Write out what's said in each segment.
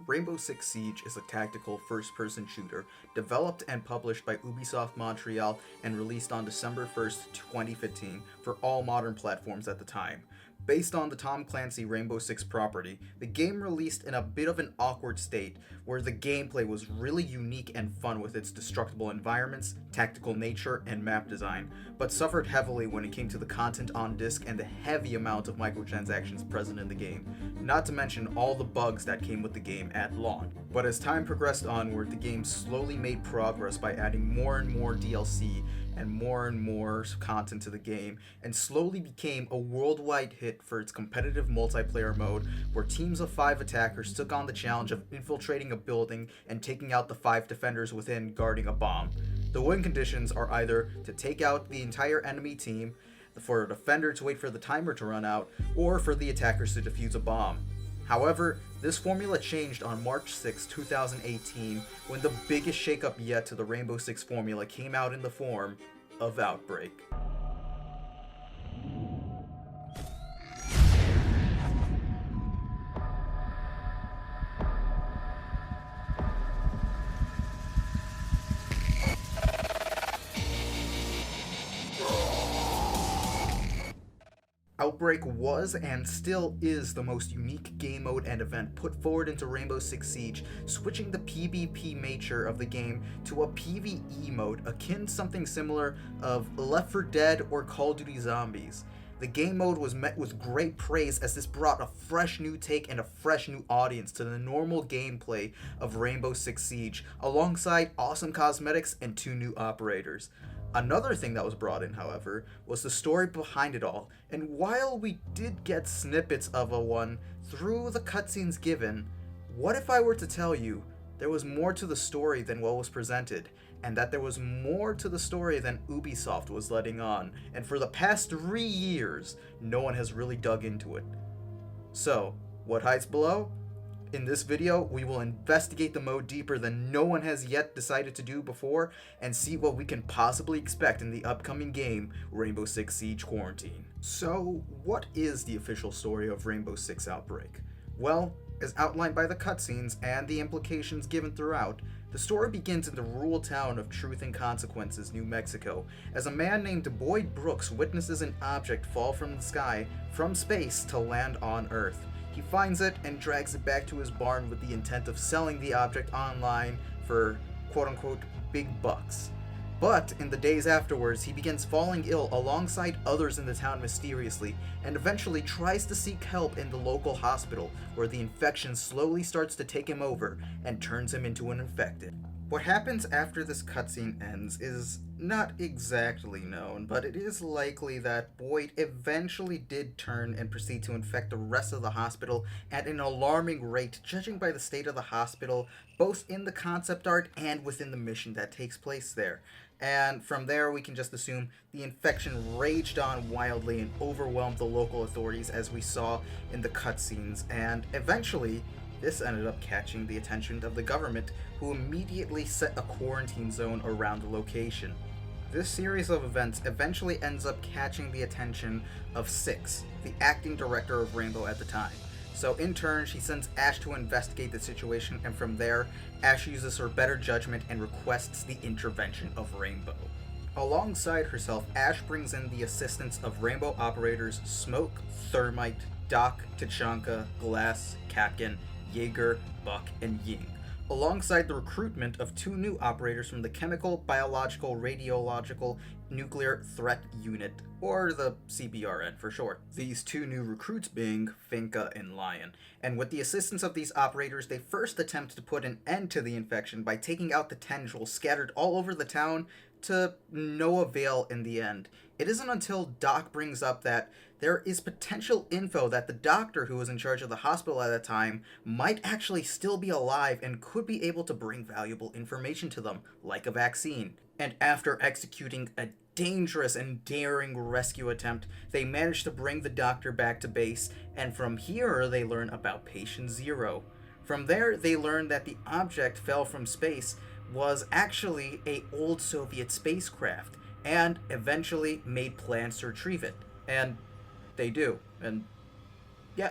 Rainbow Six Siege is a tactical first-person shooter developed and published by Ubisoft Montreal and released on December 1st, 2015 for all modern platforms at the time. Based on the Tom Clancy Rainbow Six property, the game released in a bit of an awkward state, where the gameplay was really unique and fun with its destructible environments, tactical nature, and map design, but suffered heavily when it came to the content on disc and the heavy amount of microtransactions present in the game, not to mention all the bugs that came with the game at launch. But as time progressed onward, the game slowly made progress by adding more and more DLC and more content to the game, and slowly became a worldwide hit for its competitive multiplayer mode, where teams of 5 attackers took on the challenge of infiltrating a building and taking out the 5 defenders within guarding a bomb. The win conditions are either to take out the entire enemy team, for a defender to wait for the timer to run out, or for the attackers to defuse a bomb. However, this formula changed on March 6, 2018, when the biggest shakeup yet to the Rainbow Six formula came out in the form of Outbreak. Outbreak was and still is the most unique game mode and event put forward into Rainbow Six Siege, switching the PvP nature of the game to a PvE mode akin to something similar of Left 4 Dead or Call of Duty Zombies. The game mode was met with great praise as this brought a fresh new take and a fresh new audience to the normal gameplay of Rainbow Six Siege, alongside awesome cosmetics and 2 new operators. Another thing that was brought in, however, was the story behind it all, and while we did get snippets of one through the cutscenes given, what if I were to tell you there was more to the story than what was presented, and that there was more to the story than Ubisoft was letting on, and for the past 3 years, no one has really dug into it. So, what hides below? In this video, we will investigate the mode deeper than no one has yet decided to do before, and see what we can possibly expect in the upcoming game, Rainbow Six Siege Quarantine. So, what is the official story of Rainbow Six Outbreak? Well, as outlined by the cutscenes and the implications given throughout, the story begins in the rural town of Truth and Consequences, New Mexico, as a man named Boyd Brooks witnesses an object fall from the sky, from space, to land on Earth. He finds it and drags it back to his barn with the intent of selling the object online for quote-unquote big bucks. But in the days afterwards, he begins falling ill alongside others in the town mysteriously, and eventually tries to seek help in the local hospital, where the infection slowly starts to take him over and turns him into an infected. What happens after this cutscene ends is not exactly known, but it is likely that Boyd eventually did turn and proceed to infect the rest of the hospital at an alarming rate, judging by the state of the hospital, both in the concept art and within the mission that takes place there. And from there, we can just assume the infection raged on wildly and overwhelmed the local authorities, as we saw in the cutscenes, and eventually, this ended up catching the attention of the government, who immediately set a quarantine zone around the location. This series of events eventually ends up catching the attention of Six, the acting director of Rainbow at the time. So in turn, she sends Ash to investigate the situation, and from there, Ash uses her better judgment and requests the intervention of Rainbow. Alongside herself, Ash brings in the assistance of Rainbow operators Smoke, Thermite, Doc, Tachanka, Glass, Kapkan, Jaeger, Buck, and Ying, alongside the recruitment of 2 new operators from the Chemical, Biological, Radiological, Nuclear Threat Unit, or the CBRN for short. These 2 new recruits being Finka and Lion, and with the assistance of these operators, they first attempt to put an end to the infection by taking out the tendrils scattered all over the town, to no avail in the end. It isn't until Doc brings up that there is potential info that the doctor who was in charge of the hospital at the time might actually still be alive and could be able to bring valuable information to them, like a vaccine. And after executing a dangerous and daring rescue attempt, they manage to bring the doctor back to base, and from here they learn about Patient Zero. From there, they learn that the object fell from space was actually an old Soviet spacecraft, and eventually made plans to retrieve it. And they do. And yeah,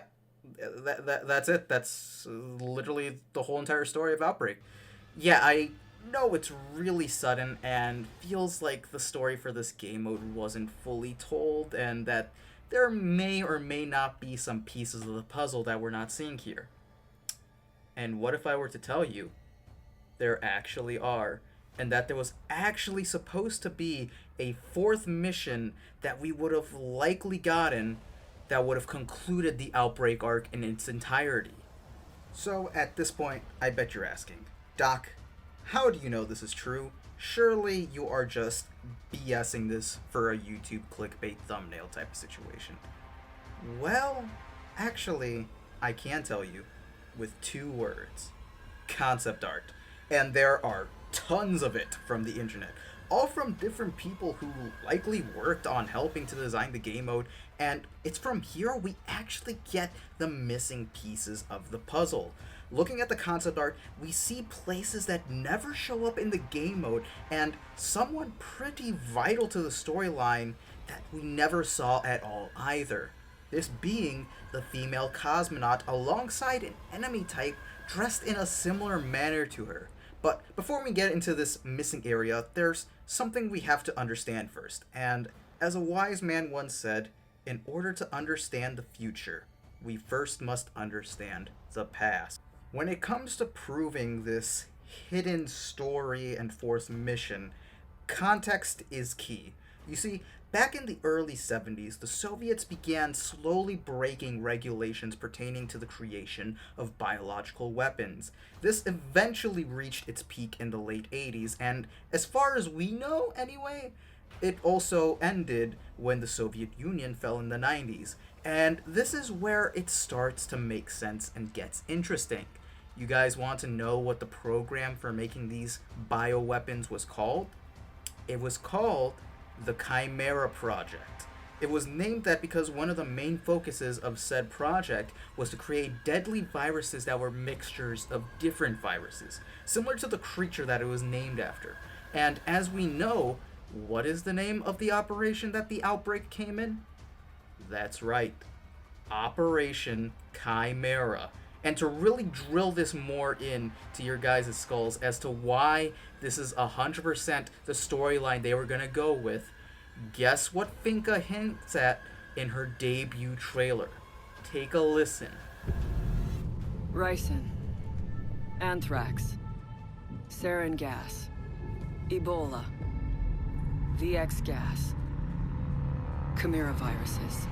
that's it. That's literally the whole entire story of Outbreak. Yeah, I know it's really sudden and feels like the story for this game mode wasn't fully told, and that there may or may not be some pieces of the puzzle that we're not seeing here. And what if I were to tell you there actually are, and that there was actually supposed to be a fourth mission that we would have likely gotten that would have concluded the Outbreak arc in its entirety? So at this point, I bet you're asking, Doc, how do you know this is true? Surely you are just BSing this for a YouTube clickbait thumbnail type of situation. Well, actually, I can tell you with 2 words: concept art. And there are tons of it from the internet, all from different people who likely worked on helping to design the game mode, and it's from here we actually get the missing pieces of the puzzle. Looking at the concept art, we see places that never show up in the game mode, and someone pretty vital to the storyline that we never saw at all either. This being the female cosmonaut alongside an enemy type dressed in a similar manner to her. But before we get into this missing area, there's something we have to understand first. And as a wise man once said, in order to understand the future, we first must understand the past. When it comes to proving this hidden story and fourth mission, context is key. You see, back in the early 70s, the Soviets began slowly breaking regulations pertaining to the creation of biological weapons. This eventually reached its peak in the late 80s, and as far as we know anyway, it also ended when the Soviet Union fell in the 90s. And this is where it starts to make sense and gets interesting. You guys want to know what the program for making these bioweapons was called? It was called the Chimera Project. It was named that because one of the main focuses of said project was to create deadly viruses that were mixtures of different viruses, similar to the creature that it was named after. And as we know, what is the name of the operation that the outbreak came in? That's right, Operation Chimera. And to really drill this more into your guys' skulls as to why this is 100% the storyline they were going to go with, guess what Finka hints at in her debut trailer? Take a listen. Ricin, anthrax, sarin gas, Ebola, VX gas, Chimera viruses.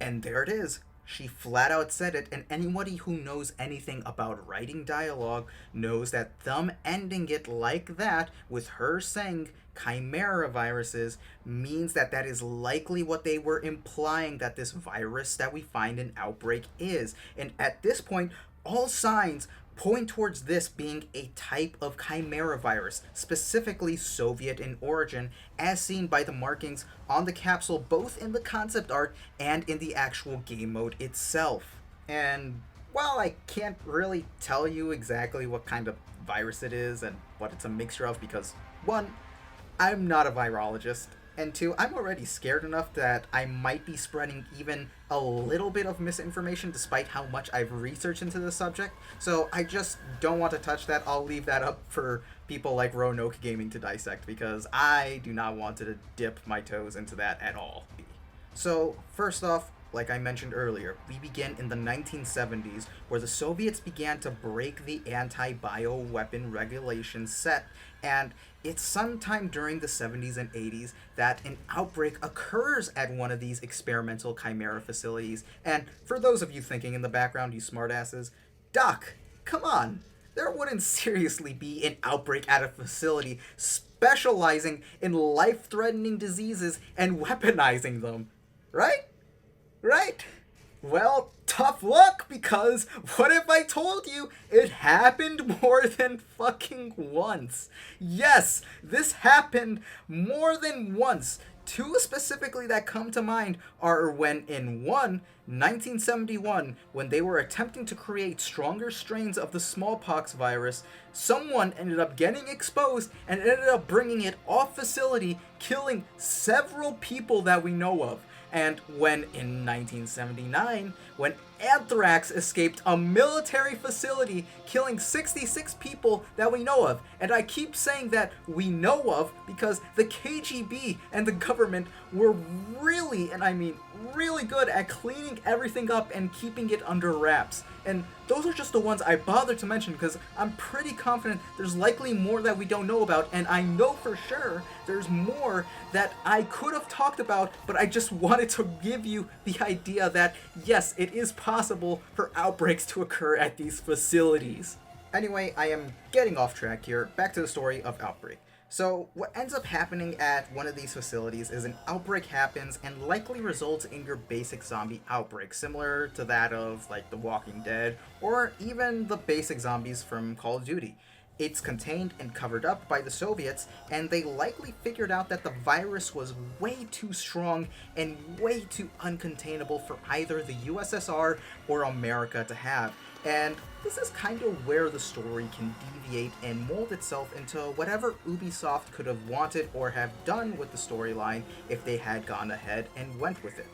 And there it is. She flat out said it, and anybody who knows anything about writing dialogue knows that them ending it like that, with her saying chimera viruses, means that that is likely what they were implying that this virus that we find in Outbreak is. And at this point, all signs point towards this being a type of chimera virus, specifically Soviet in origin, as seen by the markings on the capsule both in the concept art and in the actual game mode itself. And while I can't really tell you exactly what kind of virus it is and what it's a mixture of, because 1, I'm not a virologist, and 2, I'm already scared enough that I might be spreading even a little bit of misinformation despite how much I've researched into the subject, so I just don't want to touch that. I'll leave that up for people like Roanoke Gaming to dissect, because I do not want to dip my toes into that at all. So, first off, like I mentioned earlier, we begin in the 1970s, where the Soviets began to break the anti-bioweapon regulations set, and it's sometime during the 70s and 80s that an outbreak occurs at one of these experimental chimera facilities. And for those of you thinking in the background, you smartasses, Doc, come on, there wouldn't seriously be an outbreak at a facility specializing in life-threatening diseases and weaponizing them, right? Right? Well, tough luck, because what if I told you it happened more than fucking once? Yes, this happened more than once. 2 specifically that come to mind are when in 1971, when they were attempting to create stronger strains of the smallpox virus, someone ended up getting exposed and ended up bringing it off facility, killing several people that we know of. And when, in 1979, when anthrax escaped a military facility, killing 66 people that we know of. And I keep saying that we know of because the KGB and the government were really, and I mean really good at cleaning everything up and keeping it under wraps. And those are just the ones I bothered to mention because I'm pretty confident there's likely more that we don't know about, and I know for sure there's more that I could have talked about, but I just wanted to give you the idea that yes, it is possible for outbreaks to occur at these facilities. Anyway, I am getting off track here. Back to the story of Outbreak. So, what ends up happening at one of these facilities is an outbreak happens and likely results in your basic zombie outbreak, similar to that of, like, The Walking Dead, or even the basic zombies from Call of Duty. It's contained and covered up by the Soviets, and they likely figured out that the virus was way too strong and way too uncontainable for either the USSR or America to have. And this is kind of where the story can deviate and mold itself into whatever Ubisoft could have wanted or have done with the storyline if they had gone ahead and went with it.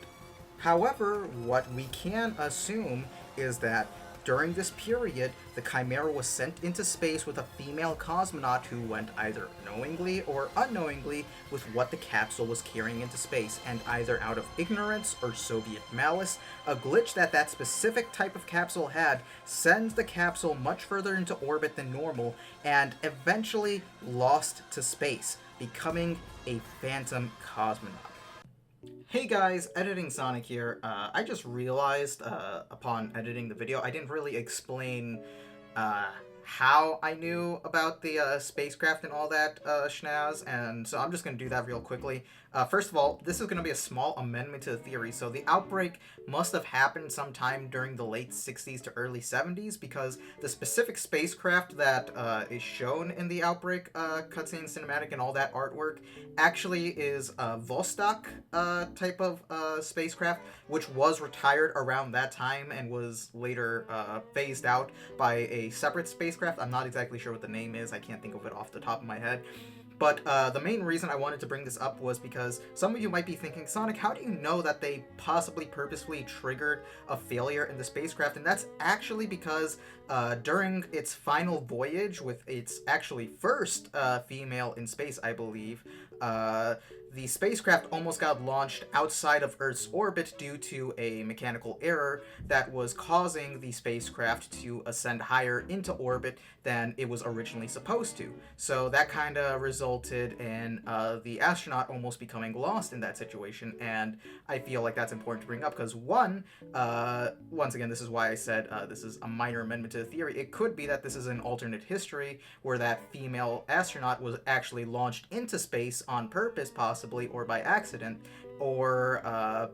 However, what we can assume is that during this period, the Chimera was sent into space with a female cosmonaut who went either knowingly or unknowingly with what the capsule was carrying into space, and either out of ignorance or Soviet malice, a glitch that specific type of capsule had sends the capsule much further into orbit than normal, and eventually lost to space, becoming a phantom cosmonaut. Hey guys, Editing Sonic here. I just realized upon editing the video, I didn't really explain how I knew about the spacecraft and all that schnaz, and so I'm just going to do that real quickly. First of all, this is going to be a small amendment to the theory. So the outbreak must have happened sometime during the late 60s to early 70s, because the specific spacecraft that is shown in the outbreak cutscene, cinematic, and all that artwork actually is a Vostok type of spacecraft, which was retired around that time and was later phased out by a separate spacecraft. I'm not exactly sure what the name is. I can't think of it off the top of my head. But the main reason I wanted to bring this up was because some of you might be thinking, Sonic, how do you know that they possibly purposefully triggered a failure in the spacecraft? And that's actually because during its final voyage with its actually first female in space, I believe, the spacecraft almost got launched outside of Earth's orbit due to a mechanical error that was causing the spacecraft to ascend higher into orbit than it was originally supposed to. So that kind of resulted in the astronaut almost becoming lost in that situation, and I feel like that's important to bring up because once again, this is why I said this is a minor amendment to the theory. It could be that this is an alternate history where that female astronaut was actually launched into space on purpose, possibly, or by accident, or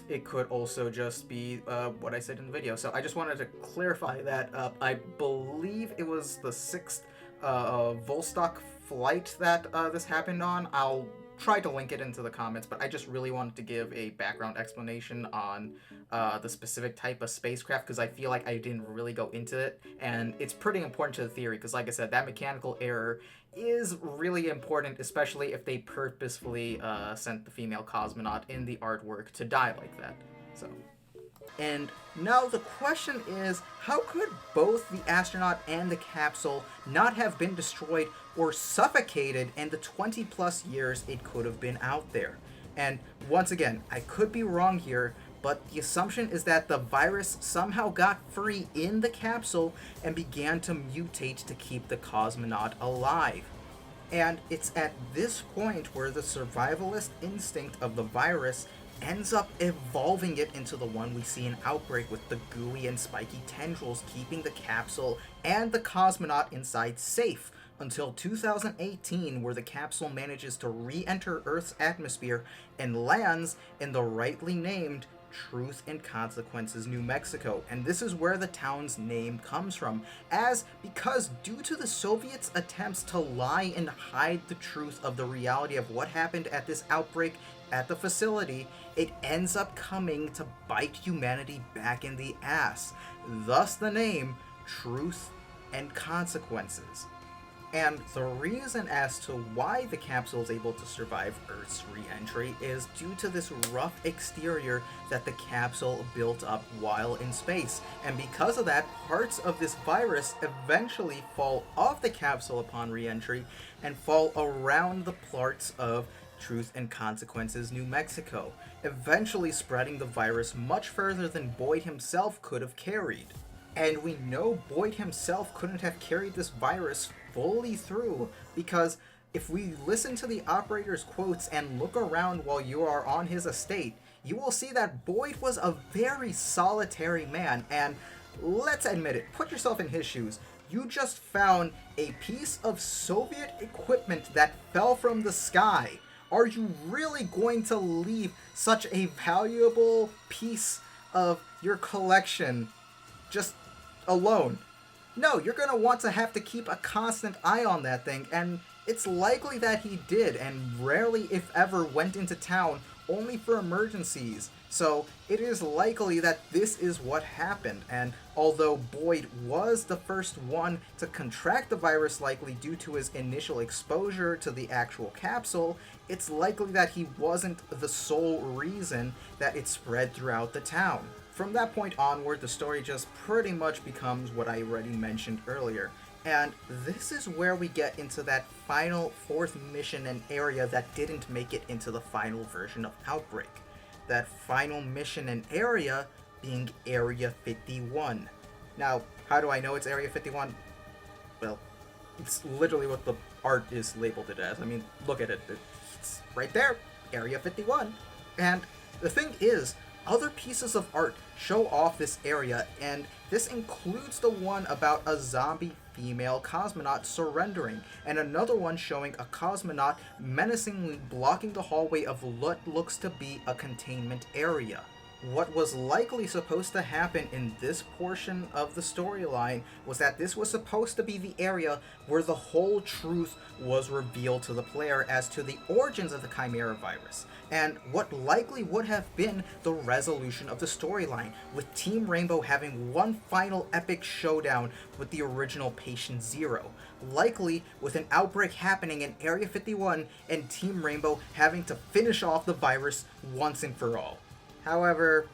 it could also just be what I said in the video. So I just wanted to clarify that. I believe it was the 6th Vostok flight that this happened on. I'll try to link it into the comments, but I just really wanted to give a background explanation on the specific type of spacecraft, because I feel like I didn't really go into it, and it's pretty important to the theory, because like I said, that mechanical error is really important, especially if they purposefully sent the female cosmonaut in the artwork to die like that. So, and now the question is, how could both the astronaut and the capsule not have been destroyed or suffocated in the 20 plus years it could have been out there? And once again, I could be wrong here, but the assumption is that the virus somehow got free in the capsule and began to mutate to keep the cosmonaut alive. And it's at this point where the survivalist instinct of the virus ends up evolving it into the one we see in Outbreak, with the gooey and spiky tendrils keeping the capsule and the cosmonaut inside safe until 2018, where the capsule manages to re-enter Earth's atmosphere and lands in the rightly named Truth and Consequences, New Mexico. And this is where the town's name comes from, because due to the Soviets' attempts to lie and hide the truth of the reality of what happened at this outbreak at the facility, it ends up coming to bite humanity back in the ass. Thus the name Truth and Consequences. And the reason as to why the capsule is able to survive Earth's re-entry is due to this rough exterior that the capsule built up while in space. And because of that, parts of this virus eventually fall off the capsule upon re-entry and fall around the parts of Truth and Consequences, New Mexico, eventually spreading the virus much further than Boyd himself could have carried. And we know Boyd himself couldn't have carried this virus fully through, because if we listen to the operator's quotes and look around while you are on his estate, you will see that Boyd was a very solitary man, and let's admit it, put yourself in his shoes. You just found a piece of Soviet equipment that fell from the sky. Are you really going to leave such a valuable piece of your collection just alone? No, you're going to want to have to keep a constant eye on that thing, and it's likely that he did, and rarely, if ever, went into town only for emergencies. So it is likely that this is what happened, and although Boyd was the first one to contract the virus, likely due to his initial exposure to the actual capsule, it's likely that he wasn't the sole reason that it spread throughout the town. From that point onward, the story just pretty much becomes what I already mentioned earlier. And this is where we get into that final fourth mission and area that didn't make it into the final version of Outbreak. That final mission and area being Area 51. Now, how do I know it's Area 51? Well, it's literally what the art is labeled it as. I mean, look at it. It's right there. Area 51. And the thing is, other pieces of art show off this area, and this includes the one about a zombie female cosmonaut surrendering, and another one showing a cosmonaut menacingly blocking the hallway of what looks to be a containment area. What was likely supposed to happen in this portion of the storyline was that this was supposed to be the area where the whole truth was revealed to the player as to the origins of the Chimera virus, and what likely would have been the resolution of the storyline, with Team Rainbow having one final epic showdown with the original Patient Zero, likely with an outbreak happening in Area 51 and Team Rainbow having to finish off the virus once and for all. However,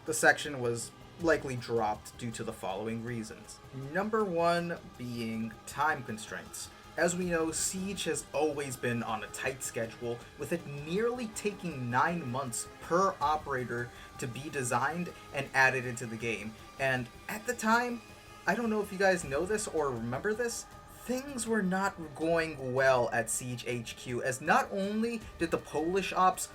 the section was likely dropped due to the following reasons. Number one being time constraints. As we know, Siege has always been on a tight schedule, with it nearly taking 9 months per operator to be designed and added into the game. And at the time, I don't know if you guys know this or remember this, things were not going well at Siege HQ, as not only did the Polish ops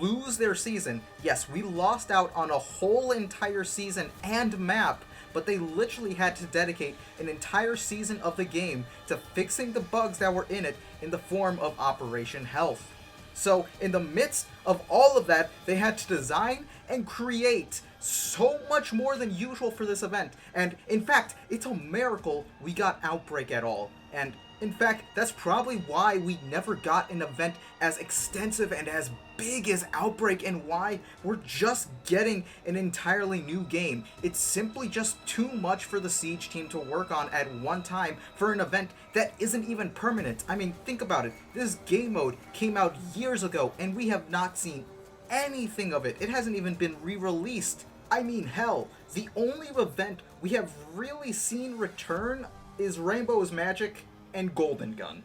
lose their season, yes, we lost out on a whole entire season and map, but they literally had to dedicate an entire season of the game to fixing the bugs that were in it in the form of Operation Health. So in the midst of all of that, they had to design and create so much more than usual for this event. And in fact, it's a miracle we got Outbreak at all. And in fact, that's probably why we never got an event as extensive and as big as Outbreak, and why we're just getting an entirely new game. It's simply just too much for the Siege team to work on at one time for an event that isn't even permanent. I mean, think about it. This game mode came out years ago, and we have not seen anything of it. It hasn't even been re-released. I mean, hell, the only event we have really seen return is Rainbow's Magic and Golden Gun.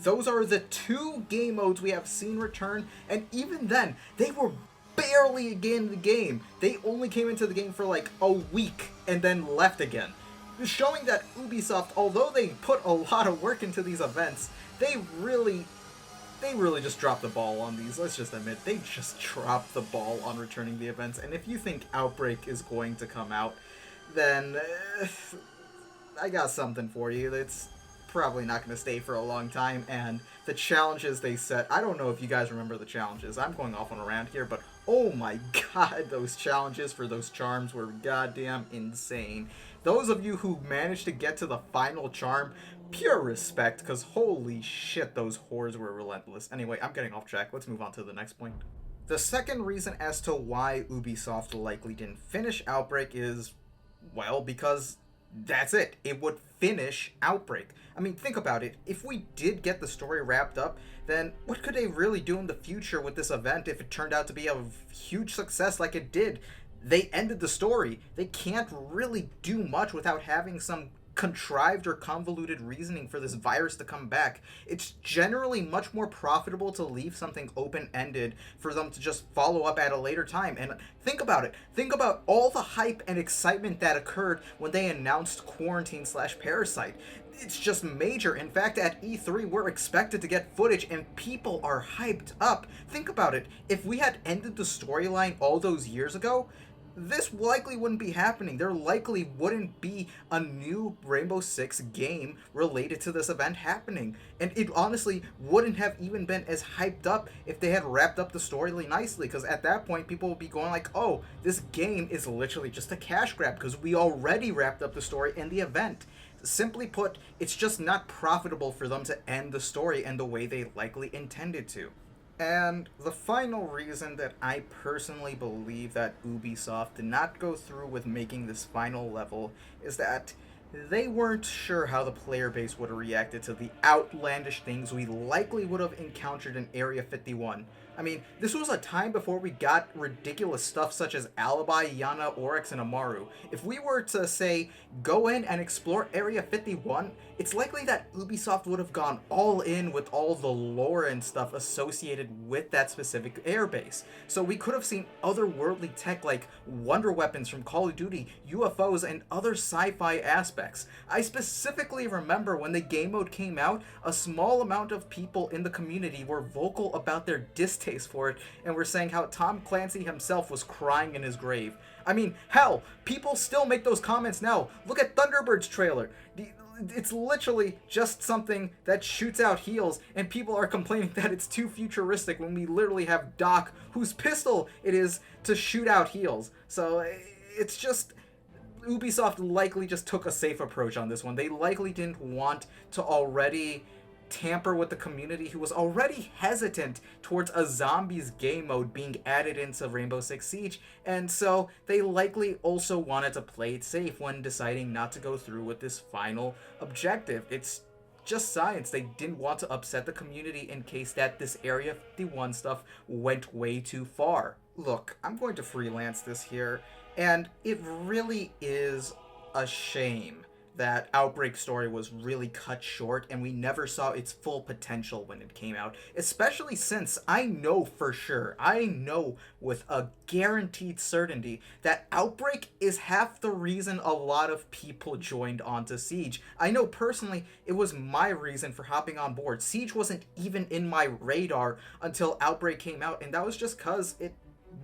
Those are the two game modes we have seen return, and even then, they were barely in the game. They only came into the game for like a week and then left again. Showing that Ubisoft, although they put a lot of work into these events, they really just dropped the ball on these. Let's just admit, they just dropped the ball on returning the events. And if you think Outbreak is going to come out, then I got something for you. It's probably not going to stay for a long time, and the challenges they set, I don't know if you guys remember the challenges. I'm going off on a rant here, but oh my god, those challenges for those charms were goddamn insane. Those of you who managed to get to the final charm, pure respect, because holy shit, those whores were relentless. Anyway, I'm getting off track. Let's move on to the next point. The second reason as to why Ubisoft likely didn't finish Outbreak is, well, because that's it. It would finish Outbreak. I mean, think about it. If we did get the story wrapped up, then what could they really do in the future with this event if it turned out to be a huge success like it did? They ended the story. They can't really do much without having some contrived or convoluted reasoning for this virus to come back. It's generally much more profitable to leave something open-ended for them to just follow up at a later time. And think about it. Think about all the hype and excitement that occurred when they announced Quarantine/Parasite. It's just major. In fact, at E3, we're expected to get footage and people are hyped up. Think about it. If we had ended the storyline all those years ago, this likely wouldn't be happening. There likely wouldn't be a new Rainbow Six game related to this event happening. And it honestly wouldn't have even been as hyped up if they had wrapped up the story really nicely, because at that point people would be going like, oh, this game is literally just a cash grab because we already wrapped up the story in the event. Simply put, it's just not profitable for them to end the story in the way they likely intended to. And the final reason that I personally believe that Ubisoft did not go through with making this final level is that they weren't sure how the player base would have reacted to the outlandish things we likely would have encountered in Area 51. I mean, this was a time before we got ridiculous stuff such as Alibi, Yana, Oryx, and Amaru. If we were to, say, go in and explore Area 51, it's likely that Ubisoft would have gone all in with all the lore and stuff associated with that specific airbase. So we could have seen otherworldly tech like wonder weapons from Call of Duty, UFOs, and other sci-fi aspects. I specifically remember when the game mode came out, a small amount of people in the community were vocal about their distaste for it and were saying how Tom Clancy himself was crying in his grave. I mean, hell, people still make those comments now. Look at Thunderbird's trailer. It's literally just something that shoots out heels, and people are complaining that it's too futuristic when we literally have Doc, whose pistol it is to shoot out heels. So it's just, Ubisoft likely just took a safe approach on this one. They likely didn't want to already tamper with the community who was already hesitant towards a zombies game mode being added into Rainbow Six Siege, and so they likely also wanted to play it safe when deciding not to go through with this final objective. It's just science. They didn't want to upset the community in case that this Area 51 stuff went way too far. Look, I'm going to freelance this here, and it really is a shame that Outbreak story was really cut short and we never saw its full potential when it came out, especially since I know for sure, I know with a guaranteed certainty that Outbreak is half the reason a lot of people joined onto Siege. I know personally it was my reason for hopping on board. Siege wasn't even in my radar until Outbreak came out, and that was just cause it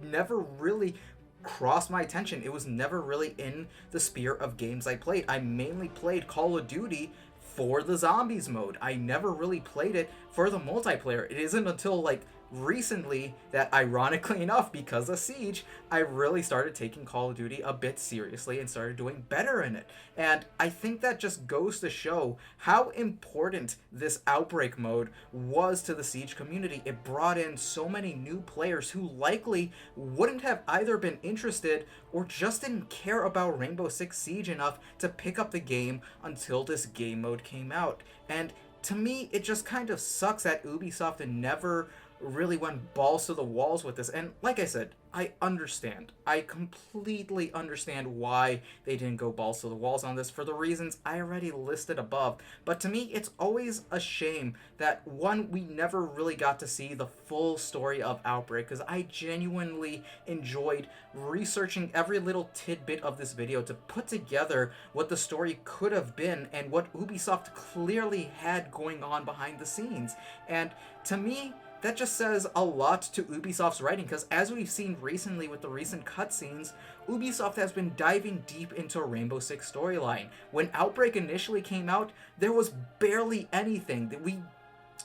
never really crossed my attention. It was never really in the sphere of games I played. I mainly played Call of Duty for the zombies mode. I never really played it for the multiplayer. It isn't until like recently that, ironically enough, because of Siege, I really started taking Call of Duty a bit seriously and started doing better in it. And I think that just goes to show how important this Outbreak mode was to the Siege community. It brought in so many new players who likely wouldn't have either been interested or just didn't care about Rainbow Six Siege enough to pick up the game until this game mode came out. And to me, it just kind of sucks that Ubisoft never really went balls to the walls with this. And like I said, I understand. I completely understand why they didn't go balls to the walls on this for the reasons I already listed above. But to me, it's always a shame that, one, we never really got to see the full story of Outbreak, because I genuinely enjoyed researching every little tidbit of this video to put together what the story could have been and what Ubisoft clearly had going on behind the scenes. And to me, that just says a lot to Ubisoft's writing, because as we've seen recently with the recent cutscenes, Ubisoft has been diving deep into a Rainbow Six storyline. When Outbreak initially came out, there was barely anything. That we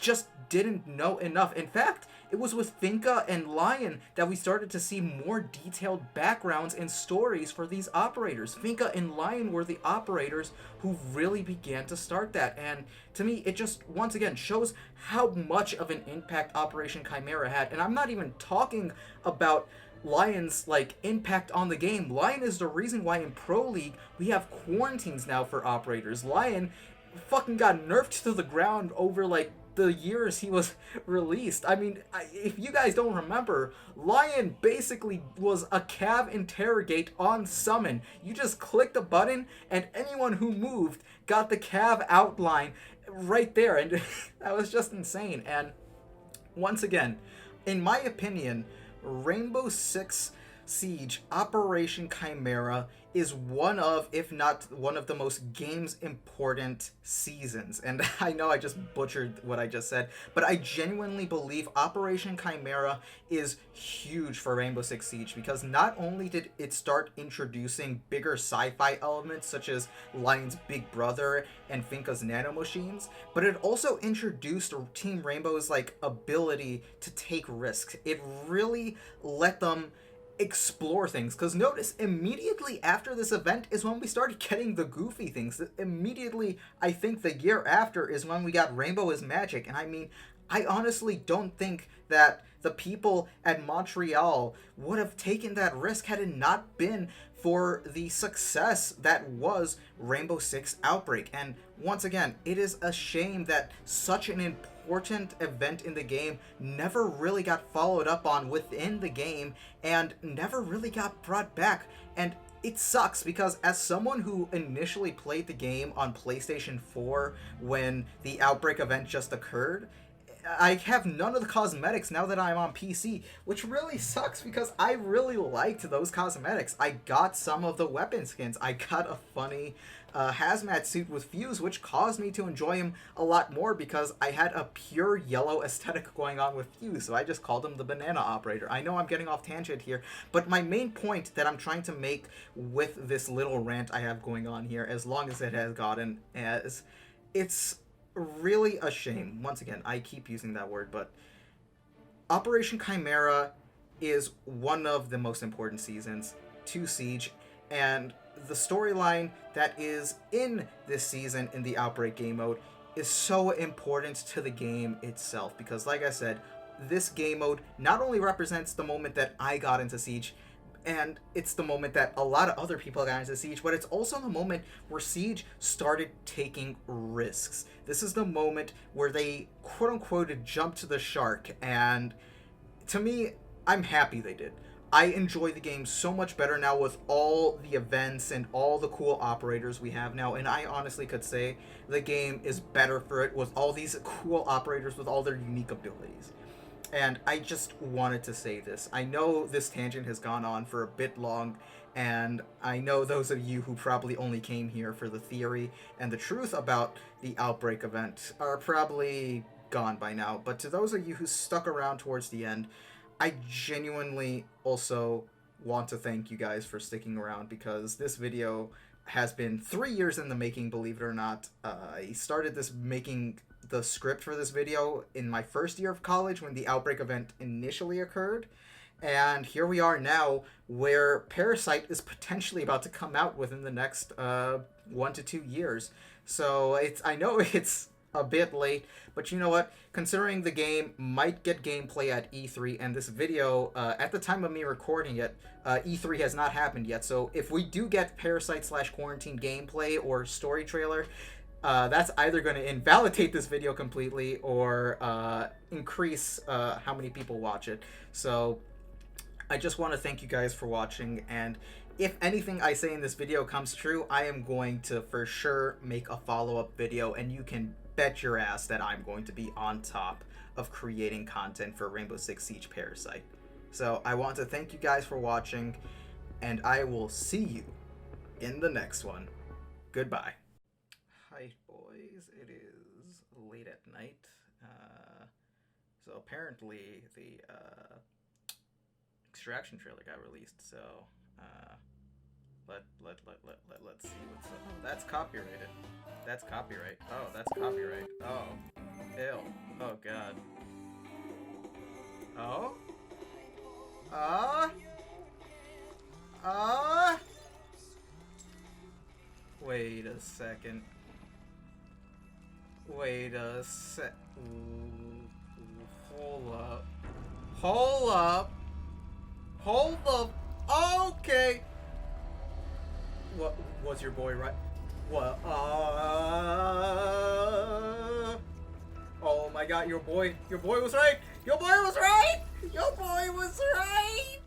just didn't know enough. In fact, it was with Finka and Lion that we started to see more detailed backgrounds and stories for these operators. Finka and Lion were the operators who really began to start that, and to me, it just once again shows how much of an impact Operation Chimera had. And I'm not even talking about Lion's like impact on the game. Lion is the reason why in Pro League we have quarantines now for operators. Lion fucking got nerfed to the ground over like the years he was released. I mean, if you guys don't remember, Lion basically was a cav interrogate on summon. You just clicked a button and anyone who moved got the cav outline right there, and that was just insane. And once again, in my opinion, Rainbow Six Siege Operation Chimera is one of, if not one of the most game's important seasons. And I know I just butchered what I just said, but I genuinely believe Operation Chimera is huge for Rainbow Six Siege, because not only did it start introducing bigger sci-fi elements such as Lion's big brother and Finka's nanomachines, but it also introduced Team Rainbow's like ability to take risks. It really let them explore things, because notice immediately after this event is when we started getting the goofy things. Immediately, I think the year after is when we got Rainbow is Magic, and I mean, I honestly don't think that the people at Montreal would have taken that risk had it not been for the success that was Rainbow Six Outbreak. And once again, it is a shame that such an important event in the game never really got followed up on within the game and never really got brought back. And it sucks, because as someone who initially played the game on PlayStation 4 when the Outbreak event just occurred, I have none of the cosmetics now that I'm on PC, which really sucks because I really liked those cosmetics. I got some of the weapon skins. I got a funny hazmat suit with Fuse, which caused me to enjoy him a lot more because I had a pure yellow aesthetic going on with Fuse, so I just called him the banana operator. I know I'm getting off tangent here, but my main point that I'm trying to make with this little rant I have going on here, as long as it has gotten, as it's really a shame. Once again, I keep using that word, but Operation Chimera is one of the most important seasons to Siege, and the storyline that is in this season in the Outbreak game mode is so important to the game itself, because like I said, this game mode not only represents the moment that I got into Siege, and it's the moment that a lot of other people got into Siege, but it's also the moment where Siege started taking risks. This is the moment where they, quote-unquote, jumped the shark, and to me, I'm happy they did. I enjoy the game so much better now with all the events and all the cool operators we have now, and I honestly could say the game is better for it with all these cool operators with all their unique abilities. And I just wanted to say this. I know this tangent has gone on for a bit long, and I know those of you who probably only came here for the theory and the truth about the Outbreak event are probably gone by now. But to those of you who stuck around towards the end, I genuinely also want to thank you guys for sticking around, because this video has been 3 years in the making, believe it or not. I started this making the script for this video in my first year of college when the Outbreak event initially occurred, and here we are now where Parasite is potentially about to come out within the next 1 to 2 years. So I know it's a bit late, but you know what, considering the game might get gameplay at E3, and this video at the time of me recording it, E3 has not happened yet, so if we do get Parasite/Quarantine gameplay or story trailer, that's either going to invalidate this video completely or increase how many people watch it. So I just want to thank you guys for watching, and if anything I say in this video comes true, I am going to for sure make a follow-up video, and you can bet your ass that I'm going to be on top of creating content for Rainbow Six Siege Parasite. So I want to thank you guys for watching, and I will see you in the next one. Goodbye. Hi boys, it is late at night. So apparently the Extraction trailer got released, so let's see what's up. Oh, that's copyrighted. That's copyright. Oh, that's copyright. Oh, ew. Oh god. Oh? Wait a second. Wait a sec. Hold up. Hold up. Hold the... Okay. What was your boy right? What? Oh my god, your boy was right! Your boy was right! Your boy was right!